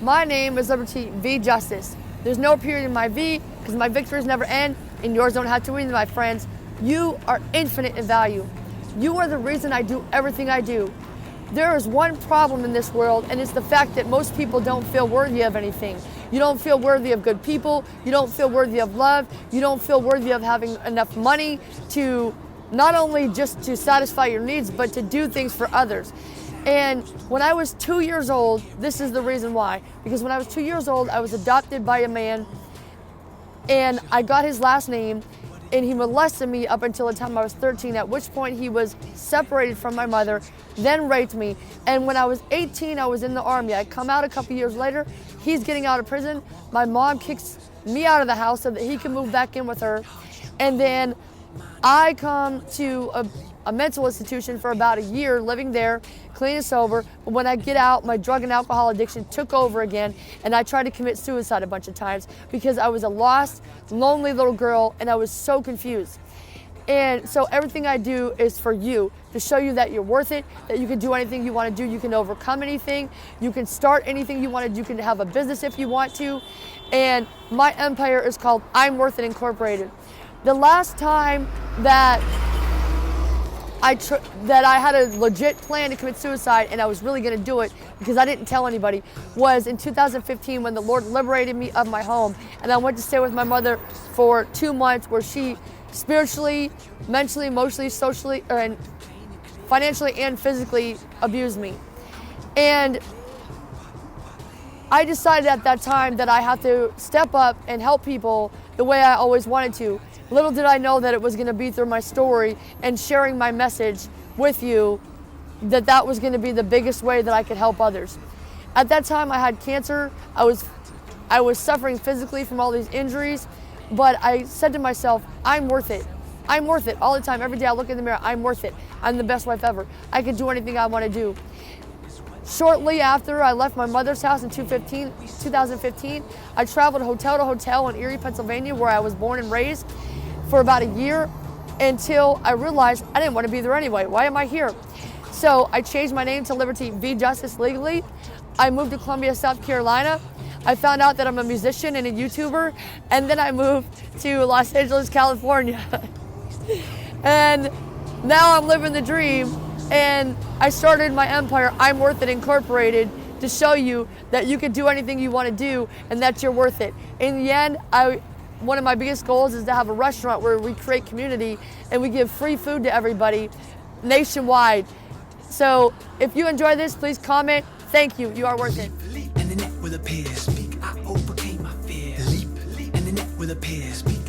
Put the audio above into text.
My name is Liberty V Justice. There's no period in my V because my victories never end and yours don't have to either, my friends. You are infinite in value. You are the reason I do everything I do. There is one problem in this world, and it's the fact that most people don't feel worthy of anything. You don't feel worthy of good people. You don't feel worthy of love. You don't feel worthy of having enough money to not only just to satisfy your needs, but to do things for others. And when I was 2 years old, this is the reason why. Because when I was 2 years old, I was adopted by a man, and I got his last name, and he molested me up until the time I was 13, at which point he was separated from my mother, then raped me. And when I was 18, I was in the Army. I come out a couple years later, he's getting out of prison. My mom kicks me out of the house so that he can move back in with her. And then I come to a mental institution for about a year, living there, clean and sober. But when I get out, my drug and alcohol addiction took over again, and I tried to commit suicide a bunch of times because I was a lost, lonely little girl, and I was so confused. And so everything I do is for you, to show you that you're worth it, that you can do anything you want to do, you can overcome anything, you can start anything you want to do, you can have a business if you want to. And my empire is called I'm Worth It Incorporated. The last time that I had a legit plan to commit suicide, and I was really going to do it because I didn't tell anybody, was in 2015 when the Lord liberated me of my home, and I went to stay with my mother for 2 months, where she spiritually, mentally, emotionally, socially, and financially and physically abused me. And I decided at that time that I had to step up and help people the way I always wanted to. Little did I know that it was going to be through my story and sharing my message with you, that was going to be the biggest way that I could help others. At that time, I had cancer. I was suffering physically from all these injuries, but I said to myself, I'm worth it. I'm worth it all the time. Every day I look in the mirror, I'm worth it. I'm the best wife ever. I can do anything I want to do. Shortly after I left my mother's house in 2015, I traveled hotel to hotel in Erie, Pennsylvania, where I was born and raised, for about a year, until I realized I didn't want to be there anyway. Why am I here? So I changed my name to Liberty V Justice legally. I moved to Columbia, South Carolina. I found out that I'm a musician and a YouTuber, and then I moved to Los Angeles, California. And now I'm living the dream, and I started my empire, I'm Worth It Incorporated, to show you that you can do anything you want to do and that you're worth it. In the end, one of my biggest goals is to have a restaurant where we create community and we give free food to everybody nationwide. So if you enjoy this, please comment. Thank you. You are worth it. And the net with a peer speak, I overcame my fear. Leap, and the net with a peer speak.